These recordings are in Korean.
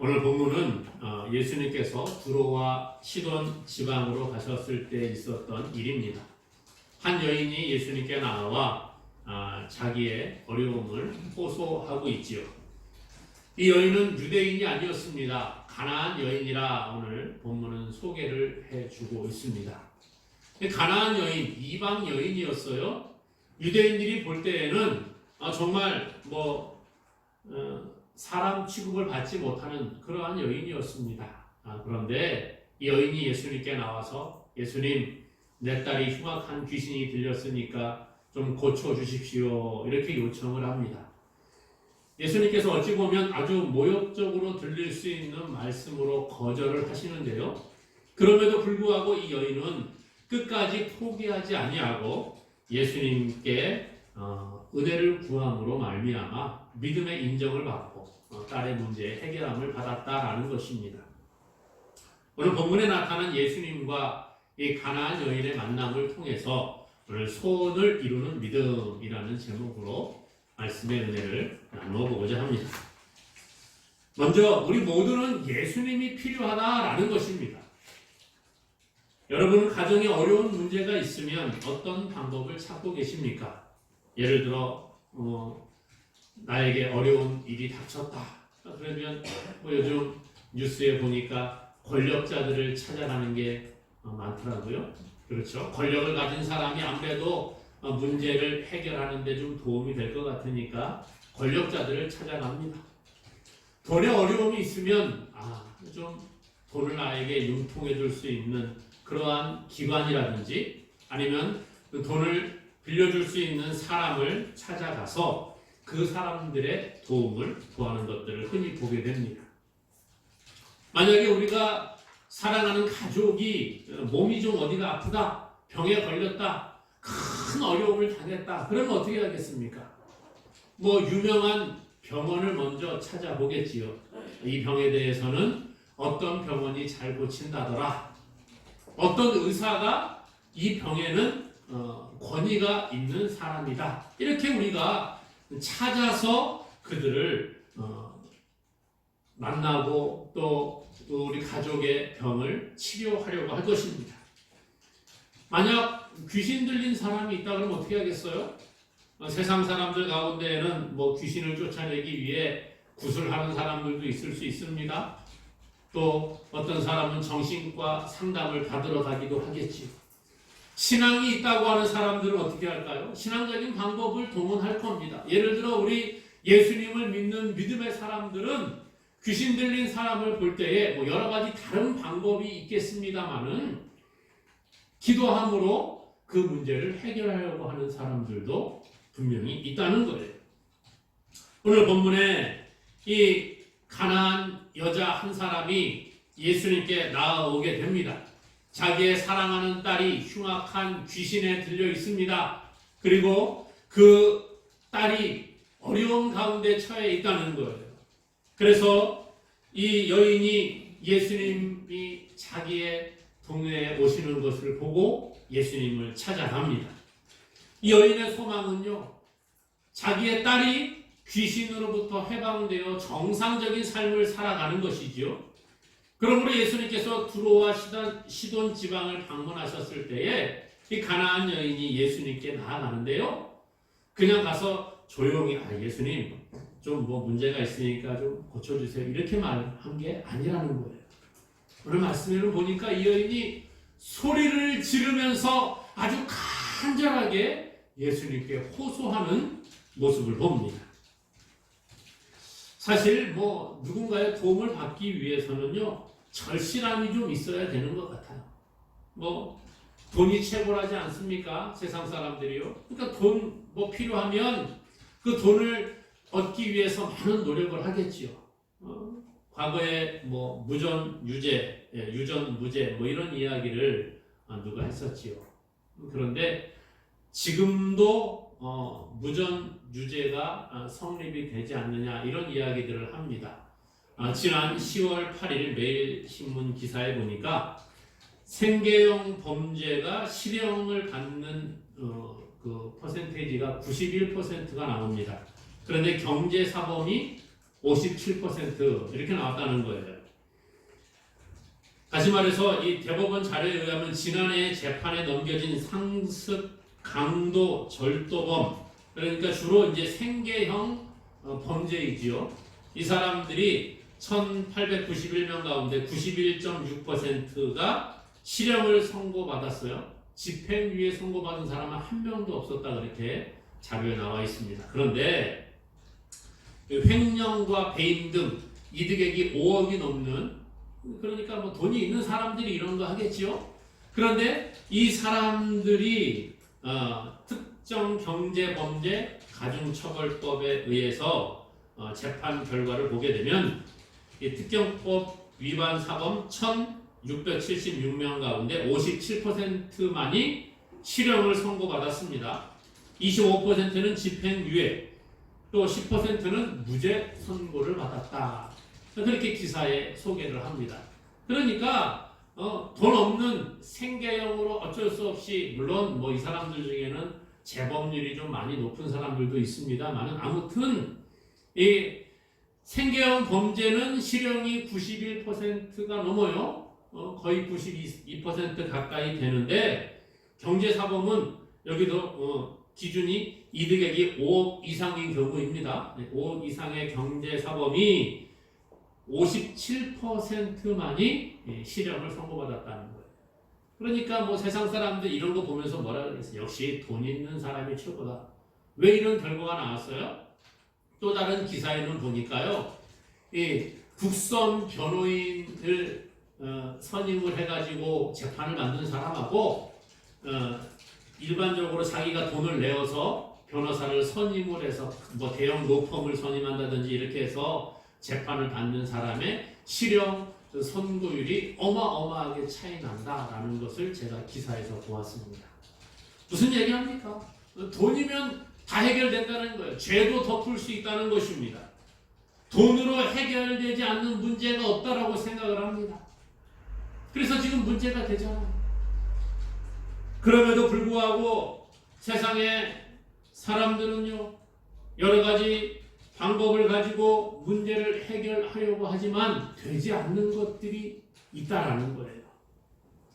오늘 본문은 예수님께서 두로와 시돈 지방으로 가셨을 때 있었던 일입니다. 한 여인이 예수님께 나와 자기의 어려움을 호소하고 있지요. 이 여인은 유대인이 아니었습니다. 가나안 여인이라 오늘 본문은 소개를 해주고 있습니다. 가나안 여인, 이방 여인이었어요. 유대인들이 볼 때에는 정말 사람 취급을 받지 못하는 그러한 여인이었습니다. 그런데 이 여인이 예수님께 나와서 예수님, 내 딸이 흉악한 귀신이 들렸으니까 좀 고쳐주십시오. 이렇게 요청을 합니다. 예수님께서 어찌 보면 아주 모욕적으로 들릴 수 있는 말씀으로 거절을 하시는데요. 그럼에도 불구하고 이 여인은 끝까지 포기하지 아니하고 예수님께 은혜를 구함으로 말미암아 믿음의 인정을 받고 딸의 문제의 해결함을 받았다라는 것입니다. 오늘 본문에 나타난 예수님과 이 가나안 여인의 만남을 통해서 오늘 소원을 이루는 믿음이라는 제목으로 말씀의 은혜를 나누어 보고자 합니다. 먼저 우리 모두는 예수님이 필요하다라는 것입니다. 여러분은 가정에 어려운 문제가 있으면 어떤 방법을 찾고 계십니까? 예를 들어 나에게 어려운 일이 닥쳤다. 그러면 요즘 뉴스에 보니까 권력자들을 찾아가는 게 많더라고요. 그렇죠? 권력을 가진 사람이 아무래도 문제를 해결하는 데 좀 도움이 될 것 같으니까 권력자들을 찾아갑니다. 돈에 어려움이 있으면 좀 돈을 나에게 융통해 줄 수 있는 그러한 기관이라든지 아니면 그 돈을 빌려줄 수 있는 사람을 찾아가서 그 사람들의 도움을 구하는 것들을 흔히 보게 됩니다. 만약에 우리가 사랑하는 가족이 몸이 좀 어디가 아프다, 병에 걸렸다, 큰 어려움을 당했다, 그러면 어떻게 하겠습니까? 유명한 병원을 먼저 찾아보겠지요. 이 병에 대해서는 어떤 병원이 잘 고친다더라. 어떤 의사가 이 병에는 권위가 있는 사람이다. 이렇게 우리가 찾아서 그들을 만나고 또 우리 가족의 병을 치료하려고 할 것입니다. 만약 귀신 들린 사람이 있다 그러면 어떻게 하겠어요? 세상 사람들 가운데에는 귀신을 쫓아내기 위해 구슬하는 사람들도 있을 수 있습니다. 또 어떤 사람은 정신과 상담을 받으러 가기도 하겠지요. 신앙이 있다고 하는 사람들은 어떻게 할까요? 신앙적인 방법을 동원할 겁니다. 예를 들어 우리 예수님을 믿는 믿음의 사람들은 귀신 들린 사람을 볼 때에 여러 가지 다른 방법이 있겠습니다만은 기도함으로 그 문제를 해결하려고 하는 사람들도 분명히 있다는 거예요. 오늘 본문에 이 가나안 여자 한 사람이 예수님께 나아오게 됩니다. 자기의 사랑하는 딸이 흉악한 귀신에 들려 있습니다. 그리고 그 딸이 어려운 가운데 처해 있다는 거예요. 그래서 이 여인이 예수님이 자기의 동네에 오시는 것을 보고 예수님을 찾아갑니다. 이 여인의 소망은요, 자기의 딸이 귀신으로부터 해방되어 정상적인 삶을 살아가는 것이지요. 그러므로 예수님께서 두로와 시돈 지방을 방문하셨을 때에 이 가나안 여인이 예수님께 나아가는데요. 그냥 가서 조용히 예수님 좀 문제가 있으니까 좀 고쳐주세요 이렇게 말한 게 아니라는 거예요. 오늘 말씀을 보니까 이 여인이 소리를 지르면서 아주 간절하게 예수님께 호소하는 모습을 봅니다. 사실 누군가의 도움을 받기 위해서는요, 절실함이 좀 있어야 되는 것 같아요. 돈이 최고라지 않습니까? 세상 사람들이요. 그러니까 돈 필요하면 그 돈을 얻기 위해서 많은 노력을 하겠지요. 과거에 무전 유죄, 유전 무죄 이런 이야기를 누가 했었지요. 그런데 지금도 무전 유죄가 성립이 되지 않느냐 이런 이야기들을 합니다. 지난 10월 8일 매일신문 기사에 보니까 생계형 범죄가 실형을 받는 그 퍼센테이지가 91%가 나옵니다. 그런데 경제사범이 57% 이렇게 나왔다는 거예요. 다시 말해서 이 대법원 자료에 의하면 지난해 재판에 넘겨진 상습, 강도, 절도범, 그러니까 주로 이제 생계형 범죄이지요. 이 사람들이 1891명 가운데 91.6%가 실형을 선고받았어요. 집행유예 선고받은 사람은 한 명도 없었다 그렇게 자료에 나와 있습니다. 그런데 횡령과 배임 등 이득액이 5억이 넘는, 그러니까 뭐 돈이 있는 사람들이 이런 거 하겠지요. 그런데 이 사람들이 특정 경제범죄 가중처벌법에 의해서 재판 결과를 보게 되면 이 특경법 위반 사범 1,676명 가운데 57%만이 실형을 선고받았습니다. 25%는 집행유예, 또 10%는 무죄 선고를 받았다. 그렇게 기사에 소개를 합니다. 그러니까 돈 없는 생계형으로 어쩔 수 없이, 물론 뭐 이 사람들 중에는 재범률이 좀 많이 높은 사람들도 있습니다만, 아무튼 이 생계형 범죄는 실형이 91%가 넘어요. 거의 92% 가까이 되는데, 경제사범은 여기도 기준이 이득액이 5억 이상인 경우입니다. 5억 이상의 경제사범이 57%만이 실형을 선고받았다는 거예요. 그러니까 뭐 세상 사람들 이런 거 보면서 뭐라 그랬어요? 역시 돈 있는 사람이 최고다. 왜 이런 결과가 나왔어요? 또 다른 기사에는 보니까요, 이 국선 변호인을 선임을 해가지고 재판을 만든 사람하고 일반적으로 자기가 돈을 내어서 변호사를 선임을 해서 뭐 대형 로펌을 선임한다든지 이렇게 해서 재판을 받는 사람의 실형 선고율이 어마어마하게 차이 난다라는 것을 제가 기사에서 보았습니다. 무슨 얘기합니까? 돈이면 다 해결된다는 거예요. 죄도 덮을 수 있다는 것입니다. 돈으로 해결되지 않는 문제가 없다라고 생각을 합니다. 그래서 지금 문제가 되잖아요. 그럼에도 불구하고 세상에 사람들은요, 여러 가지 방법을 가지고 문제를 해결하려고 하지만 되지 않는 것들이 있다라는 거예요.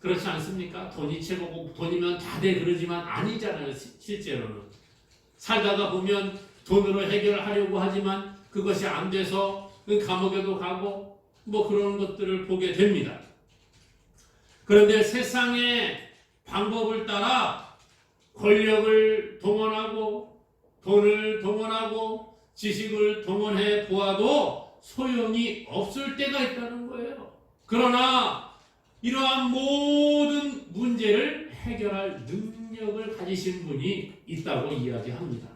그렇지 않습니까? 돈이 최고고 돈이면 다 돼 그러지만 아니잖아요. 실제로는 살다가 보면 돈으로 해결하려고 하지만 그것이 안 돼서 감옥에도 가고 뭐 그런 것들을 보게 됩니다. 그런데 세상의 방법을 따라 권력을 동원하고 돈을 동원하고 지식을 동원해 보아도 소용이 없을 때가 있다는 거예요. 그러나 이러한 모든 문제를 해결할 능력을 가지신 분이 있다고 이야기합니다.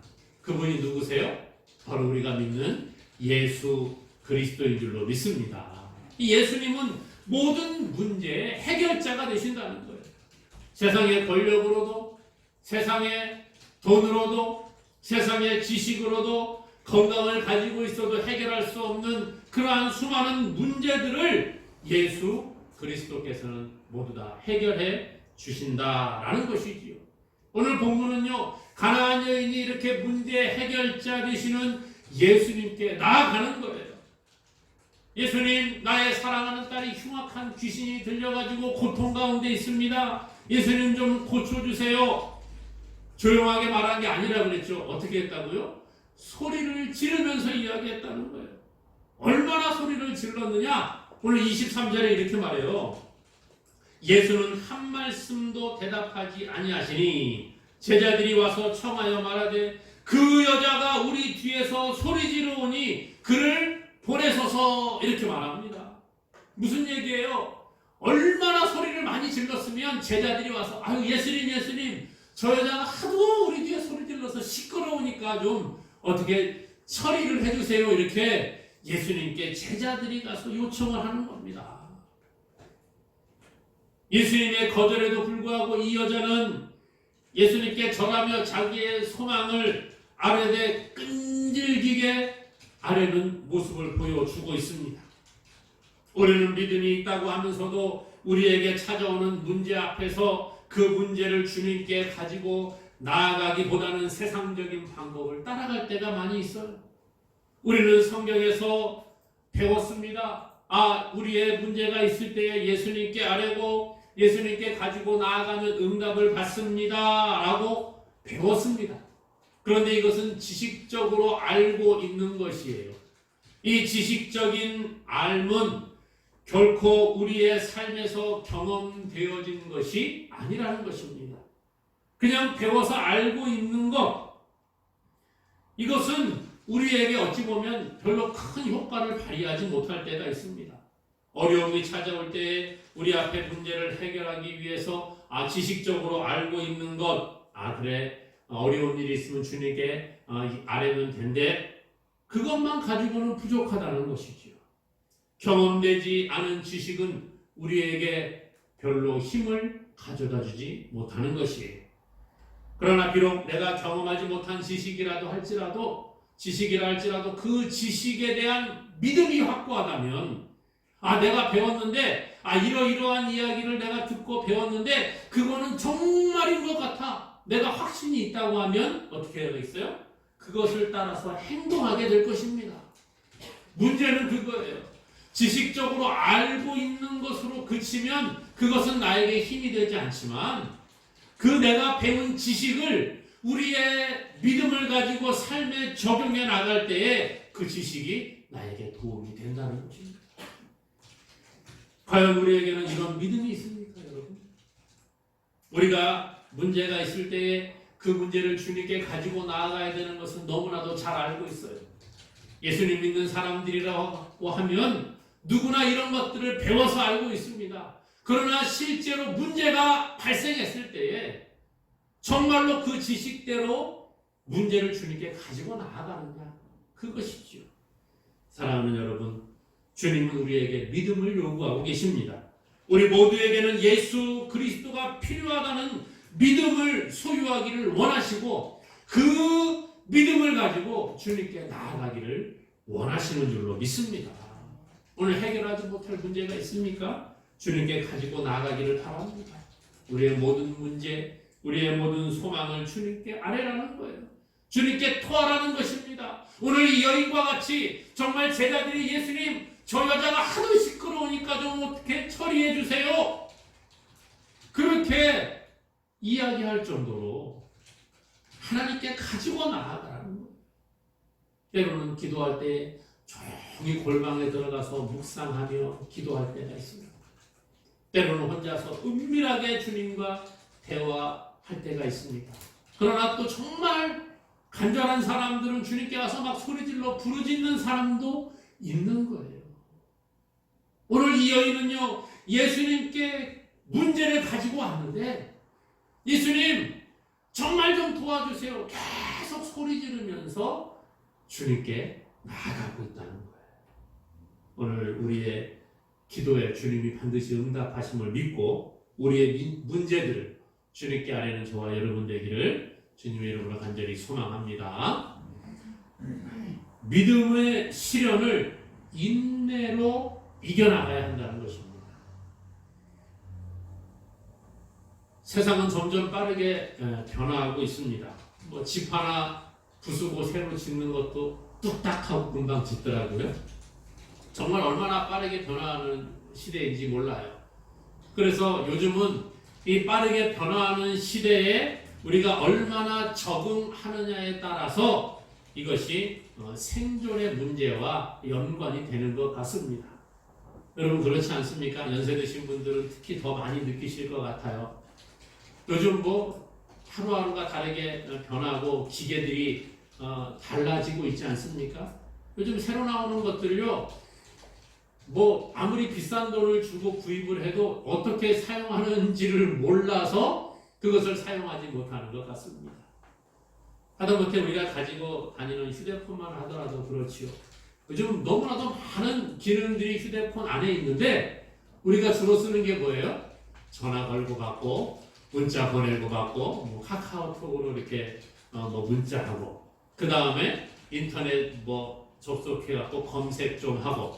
그분이 누구세요? 바로 우리가 믿는 예수 그리스도인 줄로 믿습니다. 이 예수님은 모든 문제의 해결자가 되신다는 거예요. 세상의 권력으로도, 세상의 돈으로도, 세상의 지식으로도, 건강을 가지고 있어도 해결할 수 없는 그러한 수많은 문제들을 예수 그리스도께서는 모두 다 해결해 주신다라는 것이지요. 오늘 본문은요, 가나안 여인이 이렇게 문제 해결자 되시는 예수님께 나아가는 거예요. 예수님, 나의 사랑하는 딸이 흉악한 귀신이 들려가지고 고통 가운데 있습니다. 예수님 좀 고쳐주세요. 조용하게 말한 게 아니라 그랬죠. 어떻게 했다고요? 소리를 지르면서 이야기했다는 거예요. 얼마나 소리를 질렀느냐? 오늘 23절에 이렇게 말해요. 예수는 한 말씀도 대답하지 아니하시니 제자들이 와서 청하여 말하되 그 여자가 우리 뒤에서 소리 지르오니 그를 보내소서, 이렇게 말합니다. 무슨 얘기예요? 얼마나 소리를 많이 질렀으면 제자들이 와서 아유 예수님 저 여자가 하도 우리 뒤에 소리 질러서 시끄러우니까 좀 어떻게 처리를 해주세요, 이렇게 예수님께 제자들이 가서 요청을 하는 겁니다. 예수님의 거절에도 불구하고 이 여자는 예수님께 절하며 자기의 소망을 아뢰되 끈질기게 아뢰는 모습을 보여주고 있습니다. 우리는 믿음이 있다고 하면서도 우리에게 찾아오는 문제 앞에서 그 문제를 주님께 가지고 나아가기보다는 세상적인 방법을 따라갈 때가 많이 있어요. 우리는 성경에서 배웠습니다. 우리의 문제가 있을 때에 예수님께 아뢰고 예수님께 가지고 나아가면 응답을 받습니다 라고 배웠습니다. 그런데 이것은 지식적으로 알고 있는 것이에요. 이 지식적인 알문 결코 우리의 삶에서 경험되어진 것이 아니라는 것입니다. 그냥 배워서 알고 있는 것, 이것은 우리에게 어찌 보면 별로 큰 효과를 발휘하지 못할 때가 있습니다. 어려움이 찾아올 때에 우리 앞에 문제를 해결하기 위해서 지식적으로 알고 있는 것, 그래 어려운 일이 있으면 주님께 아뢰면 된대, 그것만 가지고는 부족하다는 것이지요. 경험되지 않은 지식은 우리에게 별로 힘을 가져다 주지 못하는 것이에요. 그러나 비록 내가 경험하지 못한 지식이라 할지라도 그 지식에 대한 믿음이 확고하다면, 내가 배웠는데 이러이러한 이야기를 내가 듣고 배웠는데 그거는 정말인 것 같아, 내가 확신이 있다고 하면 어떻게 되겠어요? 그것을 따라서 행동하게 될 것입니다. 문제는 그거예요. 지식적으로 알고 있는 것으로 그치면 그것은 나에게 힘이 되지 않지만, 그 내가 배운 지식을 우리의 믿음을 가지고 삶에 적용해 나갈 때에 그 지식이 나에게 도움이 된다는 것입니다. 과연 우리에게는 이런 믿음이 있습니까, 여러분? 우리가 문제가 있을 때에 그 문제를 주님께 가지고 나아가야 되는 것은 너무나도 잘 알고 있어요. 예수님 믿는 사람들이라고 하면 누구나 이런 것들을 배워서 알고 있습니다. 그러나 실제로 문제가 발생했을 때에 정말로 그 지식대로 문제를 주님께 가지고 나아가느냐, 그것이죠. 사랑하는 여러분, 주님은 우리에게 믿음을 요구하고 계십니다. 우리 모두에게는 예수 그리스도가 필요하다는 믿음을 소유하기를 원하시고, 그 믿음을 가지고 주님께 나아가기를 원하시는 줄로 믿습니다. 오늘 해결하지 못할 문제가 있습니까? 주님께 가지고 나아가기를 바랍니다. 우리의 모든 문제, 우리의 모든 소망을 주님께 아뢰라는 거예요. 주님께 토하라는 것입니다. 오늘 이 여인과 같이 정말 제자들이 예수님, 저 여자가 하도 시끄러우니까 좀 어떻게 처리해 주세요, 그렇게 이야기할 정도로 하나님께 가지고 나아가라는 거예요. 때로는 기도할 때 조용히 골방에 들어가서 묵상하며 기도할 때가 있습니다. 때로는 혼자서 은밀하게 주님과 대화할 때가 있습니다. 그러나 또 정말 간절한 사람들은 주님께 와서 막 소리질러 부르짖는 사람도 있는 거예요. 오늘 이 여인은요, 예수님께 문제를 가지고 왔는데, 예수님 정말 좀 도와주세요, 계속 소리 지르면서 주님께 나아가고 있다는 거예요. 오늘 우리의 기도에 주님이 반드시 응답하심을 믿고 우리의 문제들을 주님께 아뢰는 저와 여러분 되기를 주님의 이름으로 간절히 소망합니다. 믿음의 시련을 인내로 이겨나가야 한다는 것입니다. 세상은 점점 빠르게 변화하고 있습니다. 집 하나 부수고 새로 짓는 것도 뚝딱하고 금방 짓더라고요. 정말 얼마나 빠르게 변화하는 시대인지 몰라요. 그래서 요즘은 이 빠르게 변화하는 시대에 우리가 얼마나 적응하느냐에 따라서 이것이 생존의 문제와 연관이 되는 것 같습니다. 여러분 그렇지 않습니까? 연세 드신 분들은 특히 더 많이 느끼실 것 같아요. 요즘 하루하루가 다르게 변하고 기계들이 달라지고 있지 않습니까? 요즘 새로 나오는 것들요, 아무리 비싼 돈을 주고 구입을 해도 어떻게 사용하는지를 몰라서 그것을 사용하지 못하는 것 같습니다. 하다못해 우리가 가지고 다니는 휴대폰만 하더라도 그렇지요. 요즘 너무나도 많은 기능들이 휴대폰 안에 있는데 우리가 주로 쓰는 게 뭐예요? 전화 걸고 받고, 문자 보내고 받고, 카카오톡으로 이렇게 문자하고, 그 다음에 인터넷 접속해갖고 검색 좀 하고,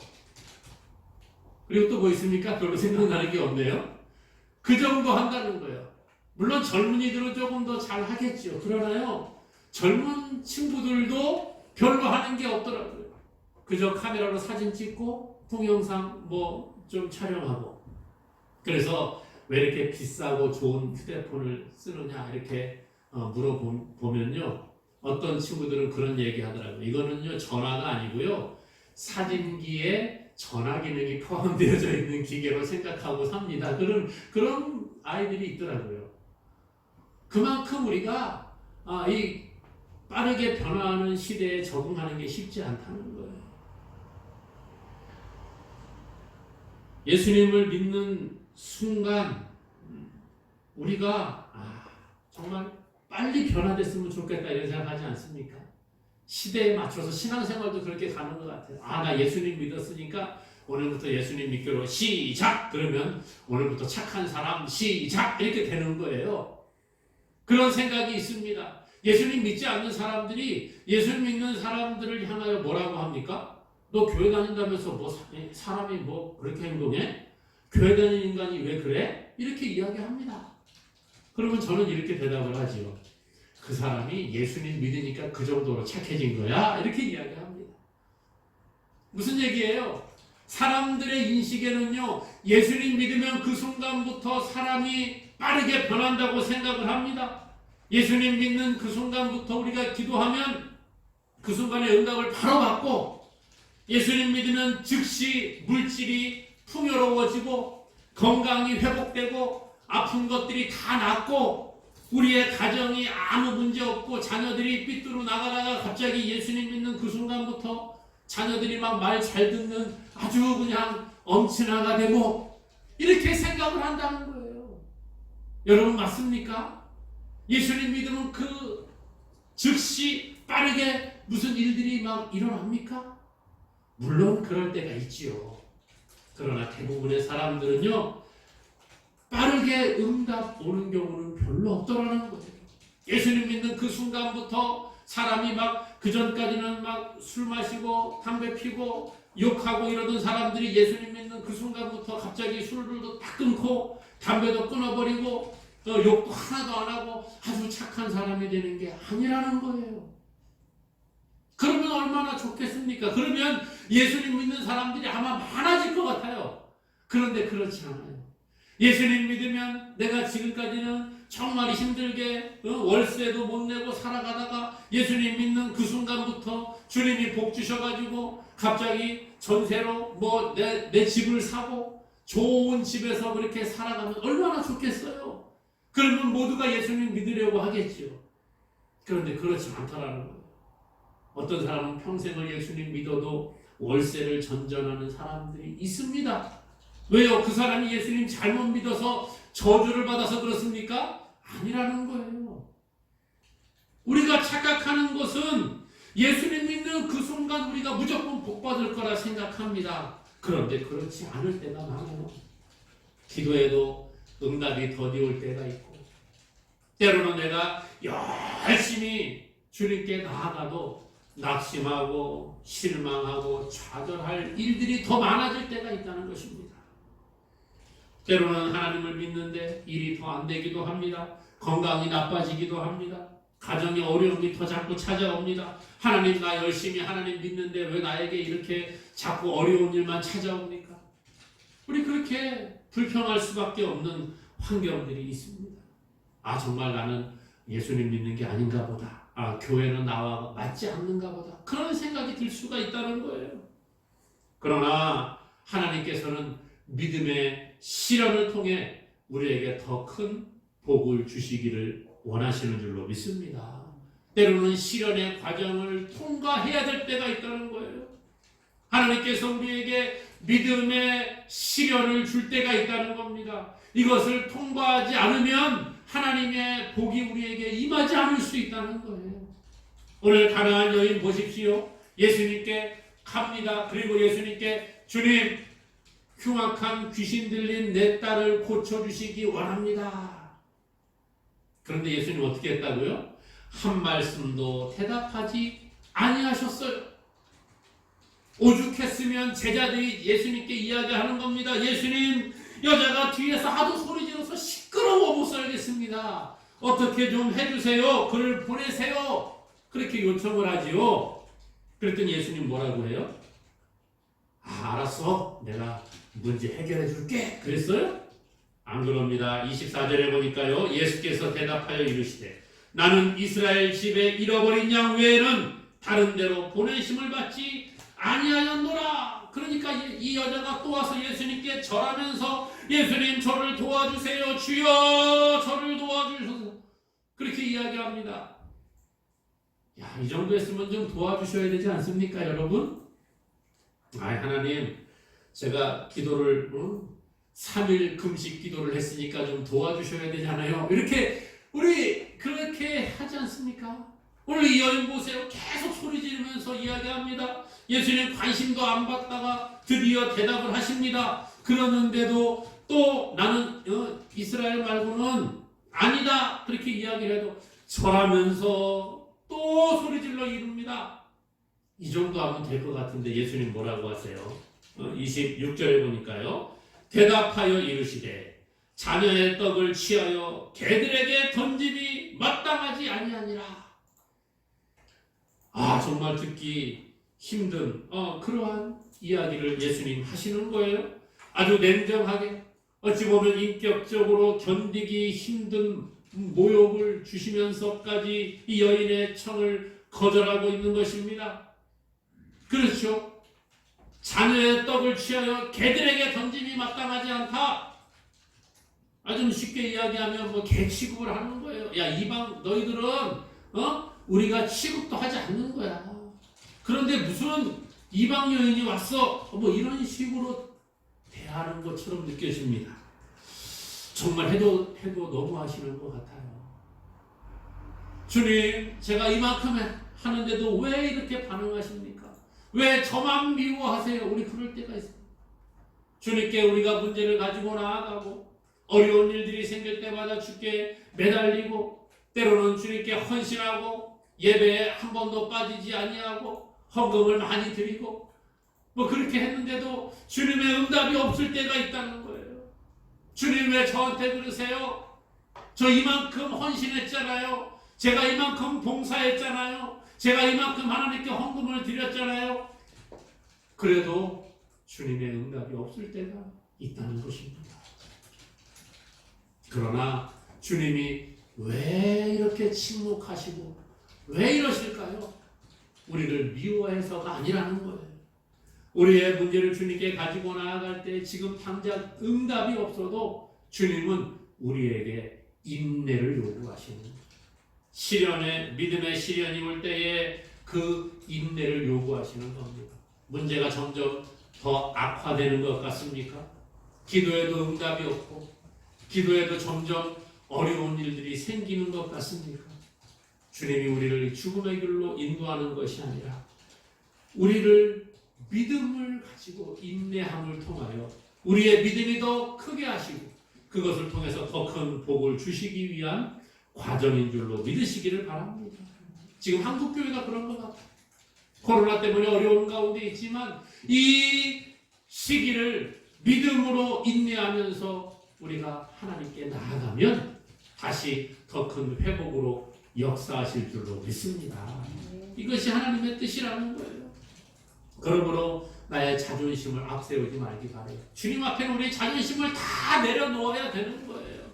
그리고 또 뭐 있습니까? 별로 생각나는 게 없네요. 그 정도 한다는 거예요. 물론 젊은이들은 조금 더 잘 하겠죠. 그러나요, 젊은 친구들도 별로 하는 게 없더라고요. 그저 카메라로 사진 찍고 동영상 뭐 좀 촬영하고. 그래서 왜 이렇게 비싸고 좋은 휴대폰을 쓰느냐 이렇게 물어보면요, 어떤 친구들은 그런 얘기 하더라고요. 이거는요 전화가 아니고요 사진기에 전화 기능이 포함되어져 있는 기계로 생각하고 삽니다. 그런 아이들이 있더라고요. 그만큼 우리가 이 빠르게 변화하는 시대에 적응하는 게 쉽지 않다는 거예요. 예수님을 믿는 순간 우리가 정말 빨리 변화됐으면 좋겠다 이런 생각하지 않습니까? 시대에 맞춰서 신앙생활도 그렇게 가는 것 같아요. 나 예수님 믿었으니까 오늘부터 예수님 믿기로 시작! 그러면 오늘부터 착한 사람 시작! 이렇게 되는 거예요. 그런 생각이 있습니다. 예수님 믿지 않는 사람들이 예수님 믿는 사람들을 향하여 뭐라고 합니까? 너 교회 다닌다면서 뭐 사람이 뭐 그렇게 행동해? 교회 다니는 인간이 왜 그래? 이렇게 이야기합니다. 그러면 저는 이렇게 대답을 하지요. 그 사람이 예수님 믿으니까 그 정도로 착해진 거야? 이렇게 이야기합니다. 무슨 얘기예요? 사람들의 인식에는요, 예수님 믿으면 그 순간부터 사람이 빠르게 변한다고 생각을 합니다. 예수님 믿는 그 순간부터 우리가 기도하면 그 순간에 응답을 바로 받고, 예수님 믿으면 즉시 물질이 풍요로워지고 건강이 회복되고 아픈 것들이 다 낫고 우리의 가정이 아무 문제 없고 자녀들이 삐뚤어 나가다가 갑자기 예수님 믿는 그 순간부터 자녀들이 막 말 잘 듣는 아주 그냥 엄친아가 되고 이렇게 생각을 한다는 거예요. 여러분 맞습니까? 예수님 믿으면 그 즉시 빠르게 무슨 일들이 막 일어납니까? 물론 그럴 때가 있지요. 그러나 대부분의 사람들은요, 빠르게 응답 오는 경우는 별로 없더라는 거예요. 예수님 믿는 그 순간부터 사람이 막 그전까지는 막 술 마시고 담배 피고 욕하고 이러던 사람들이 예수님 믿는 그 순간부터 갑자기 술도 다 끊고 담배도 끊어버리고 욕도 하나도 안 하고 아주 착한 사람이 되는 게 아니라는 거예요. 그러면 얼마나 좋겠습니까? 그러면 예수님 믿는 사람들이 아마 많아질 것 같아요. 그런데 그렇지 않아요. 예수님 믿으면 내가 지금까지는 정말 힘들게 월세도 못 내고 살아가다가 예수님 믿는 그 순간부터 주님이 복 주셔가지고 갑자기 전세로 뭐 내 집을 사고 좋은 집에서 그렇게 살아가면 얼마나 좋겠어요. 그러면 모두가 예수님 믿으려고 하겠지요. 그런데 그렇지 않더라는 거예요. 어떤 사람은 평생을 예수님 믿어도 월세를 전전하는 사람들이 있습니다. 왜요? 그 사람이 예수님 잘못 믿어서 저주를 받아서 그렇습니까? 아니라는 거예요. 우리가 착각하는 것은 예수님 믿는 그 순간 우리가 무조건 복받을 거라 생각합니다. 그런데 그렇지 않을 때가 많아요. 기도해도 응답이 더디올 때가 있고 때로는 내가 열심히 주님께 나아가도 낙심하고 실망하고 좌절할 일들이 더 많아질 때가 있다는 것입니다. 때로는 하나님을 믿는데 일이 더 안 되기도 합니다. 건강이 나빠지기도 합니다. 가정의 어려움이 더 자꾸 찾아옵니다. 하나님 나 열심히 하나님 믿는데 왜 나에게 이렇게 자꾸 어려운 일만 찾아옵니까? 우리 그렇게 불평할 수밖에 없는 환경들이 있습니다. 정말 나는 예수님 믿는 게 아닌가 보다. 교회는 나와 맞지 않는가 보다. 그런 생각이 들 수가 있다는 거예요. 그러나 하나님께서는 믿음의 시련을 통해 우리에게 더 큰 복을 주시기를 원하시는 줄로 믿습니다. 때로는 시련의 과정을 통과해야 될 때가 있다는 거예요. 하나님께서 우리에게 믿음의 시련을 줄 때가 있다는 겁니다. 이것을 통과하지 않으면 하나님의 복이 우리에게 임하지 않을 수 있다는 거예요. 오늘 가나안 여인 보십시오. 예수님께 갑니다. 그리고 예수님께 주님, 흉악한 귀신 들린 내 딸을 고쳐주시기 원합니다. 그런데 예수님 어떻게 했다고요? 한 말씀도 대답하지 아니하셨어요. 오죽했으면 제자들이 예수님께 이야기하는 겁니다. 예수님, 여자가 뒤에서 하도 소리 지르서 시끄러워 못 살겠습니다. 어떻게 좀 해주세요. 그를 보내세요. 그렇게 요청을 하지요. 그랬더니 예수님 뭐라고 해요? 알았어. 내가 문제 해결해 줄게. 그랬어요? 안 그럽니다. 24절에 보니까요. 예수께서 대답하여 이르시되 나는 이스라엘 집에 잃어버린 양 외에는 다른 데로 보내심을 받지 아니하였노라. 그러니까 이 여자가 또 와서 예수님께 절하면서 예수님 저를 도와주세요. 주여 저를 도와주소서. 그렇게 이야기합니다. 야, 이 정도 했으면 좀 도와주셔야 되지 않습니까, 여러분? 하나님, 제가 기도를 3일 금식 기도를 했으니까 좀 도와주셔야 되잖아요. 이렇게 우리 그렇게 하지 않습니까? 오늘 이 여인 보세요. 계속 소리 지르면서 이야기합니다. 예수님 관심도 안 받다가 드디어 대답을 하십니다. 그러는데도 또 나는 이스라엘 말고는 아니다. 그렇게 이야기를 해도 절하면서 또 소리 질러 이룹니다. 이 정도 하면 될 것 같은데 예수님 뭐라고 하세요? 26절에 보니까요. 대답하여 이르시되 자녀의 떡을 취하여 개들에게 던짐이 마땅하지 아니하니라. 정말 듣기 힘든 그러한 이야기를 예수님 하시는 거예요. 아주 냉정하게 어찌 보면 인격적으로 견디기 힘든 모욕을 주시면서까지 이 여인의 청을 거절하고 있는 것입니다. 그렇죠. 자녀의 떡을 취하여 개들에게 던짐이 마땅하지 않다. 좀 쉽게 이야기하면 개 취급을 하는 거예요. 야, 이방 너희들은 우리가 취급도 하지 않는 거야. 그런데 무슨 이방 여인이 왔어? 이런 식으로 대하는 것처럼 느껴집니다. 정말 해도 너무 하시는 것 같아요. 주님, 제가 이만큼 하는데도 왜 이렇게 반응하십니까? 왜 저만 미워하세요? 우리 그럴 때가 있어요. 주님께 우리가 문제를 가지고 나아가고 어려운 일들이 생길 때마다 주께 매달리고 때로는 주님께 헌신하고 예배에 한 번도 빠지지 아니하고 헌금을 많이 드리고 그렇게 했는데도 주님의 응답이 없을 때가 있다는 거예요. 주님 왜 저한테 그러세요? 저 이만큼 헌신했잖아요. 제가 이만큼 봉사했잖아요. 제가 이만큼 하나님께 헌금을 드렸잖아요. 그래도 주님의 응답이 없을 때가 있다는 것입니다. 그러나 주님이 왜 이렇게 침묵하시고 왜 이러실까요? 우리를 미워해서가 아니라는 거예요. 우리의 문제를 주님께 가지고 나아갈 때 지금 당장 응답이 없어도 주님은 우리에게 인내를 요구하시는 거예요. 시련에 믿음의 시련이 올 때에 그 인내를 요구하시는 겁니다. 문제가 점점 더 악화되는 것 같습니까? 기도에도 응답이 없고 기도에도 점점 어려운 일들이 생기는 것 같습니까? 주님이 우리를 죽음의 길로 인도하는 것이 아니라 우리를 믿음을 가지고 인내함을 통하여 우리의 믿음이 더 크게 하시고 그것을 통해서 더 큰 복을 주시기 위한 과정인 줄로 믿으시기를 바랍니다. 지금 한국교회가 그런 것 같아요. 코로나 때문에 어려운 가운데 있지만 이 시기를 믿음으로 인내하면서 우리가 하나님께 나아가면 다시 더 큰 회복으로 역사하실 줄로 믿습니다. 이것이 하나님의 뜻이라는 거예요. 그러므로 나의 자존심을 앞세우지 말기 바래요. 주님 앞에는 우리의 자존심을 다 내려놓아야 되는 거예요.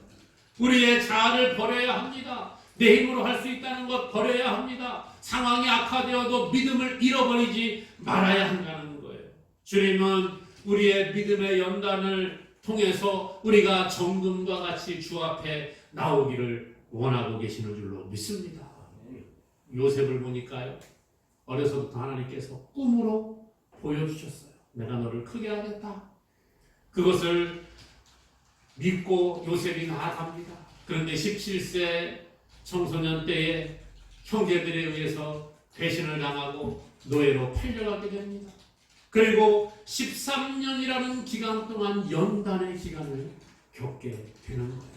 우리의 자아를 버려야 합니다. 내 힘으로 할 수 있다는 것 버려야 합니다. 상황이 악화되어도 믿음을 잃어버리지 말아야 한다는 거예요. 주님은 우리의 믿음의 연단을 통해서 우리가 정금과 같이 주 앞에 나오기를 원하고 계시는 줄로 믿습니다. 요셉을 보니까요. 어려서부터 하나님께서 꿈으로 보여주셨어요. 내가 너를 크게 하겠다. 그것을 믿고 요셉이 나아갑니다. 그런데 17세 청소년 때에 형제들에 의해서 배신을 당하고 노예로 팔려가게 됩니다. 그리고 13년이라는 기간 동안 연단의 기간을 겪게 되는 거예요.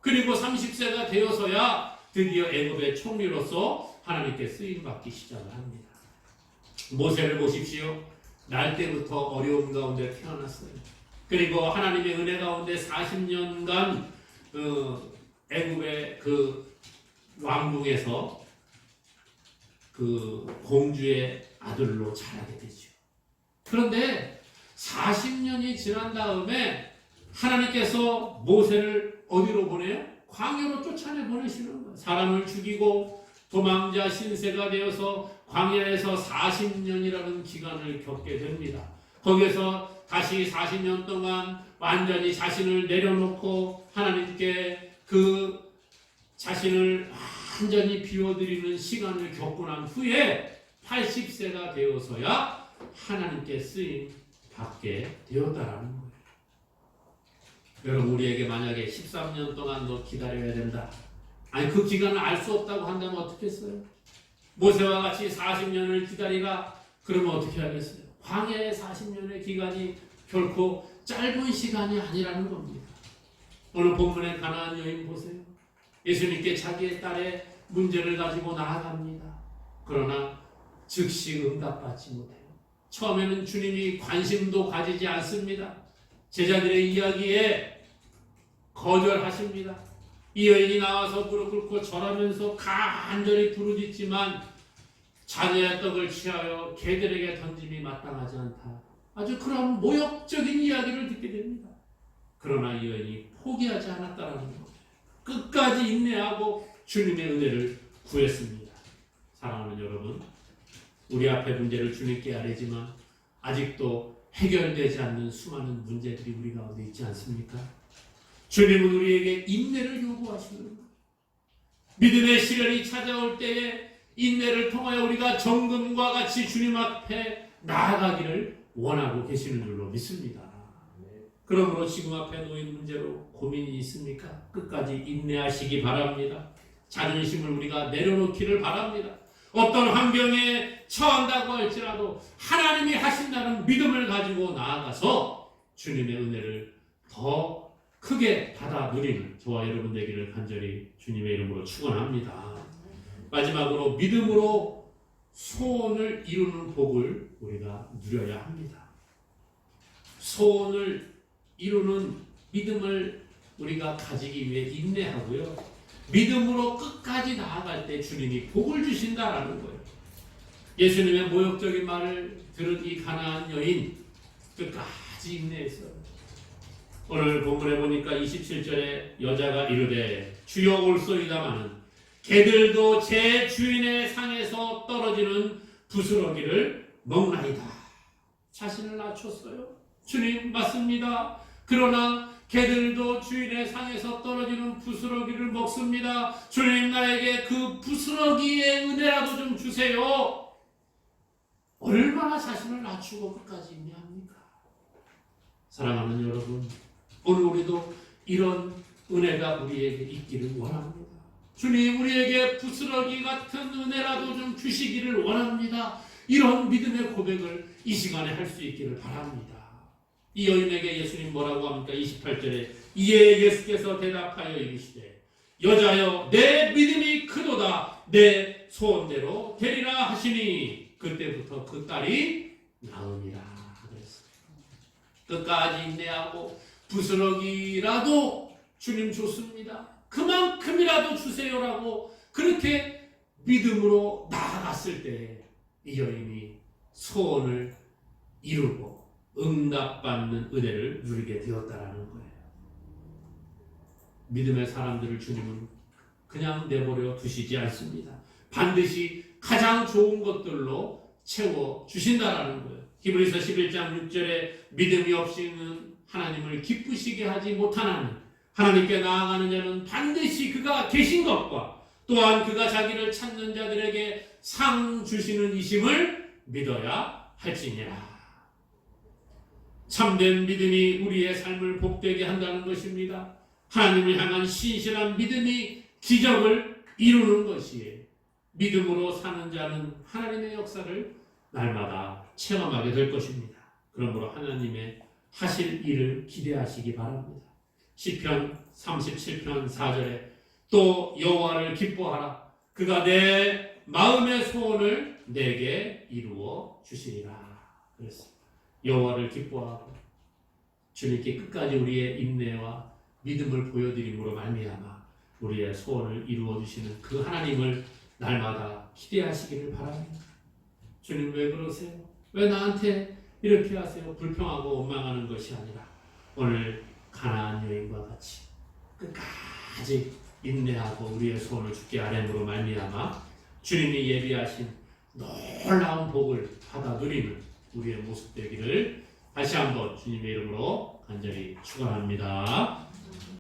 그리고 30세가 되어서야 드디어 애굽의 총리로서 하나님께 쓰임받기 시작을 합니다. 모세를 보십시오. 날 때부터 어려움 가운데 태어났어요. 그리고 하나님의 은혜 가운데 40년간 애굽의 그 왕궁에서 그 공주의 아들로 자라게 되죠. 그런데 40년이 지난 다음에 하나님께서 모세를 어디로 보내요? 광야로 쫓아내 보내시는 거예요. 사람을 죽이고 도망자 신세가 되어서 광야에서 40년이라는 기간을 겪게 됩니다. 거기에서 다시 40년 동안 완전히 자신을 내려놓고 하나님께 그 자신을 완전히 비워드리는 시간을 겪고 난 후에 80세가 되어서야 하나님께 쓰임 받게 되었다라는 거예요. 여러분, 우리에게 만약에 13년 동안 너 기다려야 된다. 아니, 그 기간을 알 수 없다고 한다면 어떻게 했어요? 모세와 같이 40년을 기다리라. 그러면 어떻게 하겠어요? 광야의 40년의 기간이 결코 짧은 시간이 아니라는 겁니다. 오늘 본문의 가나안 여인 보세요. 예수님께 자기의 딸의 문제를 가지고 나아갑니다. 그러나 즉시 응답받지 못해요. 처음에는 주님이 관심도 가지지 않습니다. 제자들의 이야기에 거절하십니다. 이 여인이 나와서 무릎 꿇고 절하면서 간절히 부르짖지만 자녀의 떡을 취하여 개들에게 던짐이 마땅하지 않다. 아주 그런 모욕적인 이야기를 듣게 됩니다. 그러나 이 여인이 포기하지 않았다는 것. 끝까지 인내하고 주님의 은혜를 구했습니다. 사랑하는 여러분, 우리 앞에 문제를 주님께 아뢰지만 아직도 해결되지 않는 수많은 문제들이 우리 가운데 있지 않습니까? 주님은 우리에게 인내를 요구하시는 거예요. 믿음의 시련이 찾아올 때에 인내를 통하여 우리가 정금과 같이 주님 앞에 나아가기를 원하고 계시는 줄로 믿습니다. 그러므로 지금 앞에 놓인 문제로 고민이 있습니까? 끝까지 인내하시기 바랍니다. 자존심을 우리가 내려놓기를 바랍니다. 어떤 환경에 처한다고 할지라도 하나님이 하신다는 믿음을 가지고 나아가서 주님의 은혜를 더 크게 받아 누리는 저와 여러분 되기를 간절히 주님의 이름으로 축원합니다. 마지막으로 믿음으로 소원을 이루는 복을 우리가 누려야 합니다. 소원을 이루는 믿음을 우리가 가지기 위해 인내하고요. 믿음으로 끝까지 나아갈 때 주님이 복을 주신다라는 거예요. 예수님의 모욕적인 말을 들은 이 가나안 여인 끝까지 인내했어요. 오늘 본문에 보니까 27절에 여자가 이르되 주여 올소이다마는 개들도 제 주인의 상에서 떨어지는 부스러기를 먹나이다. 자신을 낮췄어요. 주님 맞습니다. 그러나 개들도 주인의 상에서 떨어지는 부스러기를 먹습니다. 주님 나에게 그 부스러기의 은혜라도 좀 주세요. 얼마나 자신을 낮추고 끝까지 인내합니까? 사랑하는 여러분, 오늘 우리도 이런 은혜가 우리에게 있기를 원합니다. 주님 우리에게 부스러기 같은 은혜라도 좀 주시기를 원합니다. 이런 믿음의 고백을 이 시간에 할 수 있기를 바랍니다. 이 여인에게 예수님 뭐라고 합니까? 28절에 이에 예수께서 대답하여 이르시되 여자여 내 믿음이 크도다 내 소원대로 되리라 하시니 그때부터 그 딸이 나으니라 그랬어요. 끝까지 인내하고 부스러기라도 주님 좋습니다. 그만큼이라도 주세요라고 그렇게 믿음으로 나아갔을 때 이 여인이 소원을 이루고 응답받는 은혜를 누리게 되었다라는 거예요. 믿음의 사람들을 주님은 그냥 내버려 두시지 않습니다. 반드시 가장 좋은 것들로 채워 주신다라는 거예요. 히브리서 11장 6절에 믿음이 없이는 하나님을 기쁘시게 하지 못하나니 하나님께 나아가는 자는 반드시 그가 계신 것과 또한 그가 자기를 찾는 자들에게 상 주시는 이심을 믿어야 할지니라. 참된 믿음이 우리의 삶을 복되게 한다는 것입니다. 하나님을 향한 신실한 믿음이 기적을 이루는 것이에요. 믿음으로 사는 자는 하나님의 역사를 날마다 체험하게 될 것입니다. 그러므로 하나님의 하실 일을 기대하시기 바랍니다. 시편 37편 4절에 또 여호와를 기뻐하라. 그가 내 마음의 소원을 내게 이루어 주시리라. 그랬습니다. 여호와를 기뻐하고 주님께 끝까지 우리의 인내와 믿음을 보여드림으로 말미암아 우리의 소원을 이루어 주시는 그 하나님을 날마다 기대하시기를 바랍니다. 주님 왜 그러세요? 왜 나한테 이렇게 하세요. 불평하고 원망하는 것이 아니라 오늘 가나안 여인과 같이 끝까지 인내하고 우리의 소원을 주께 아뢰므로 말미암아 주님이 예비하신 놀라운 복을 받아 누리는 우리의 모습 되기를 다시 한번 주님의 이름으로 간절히 축원합니다.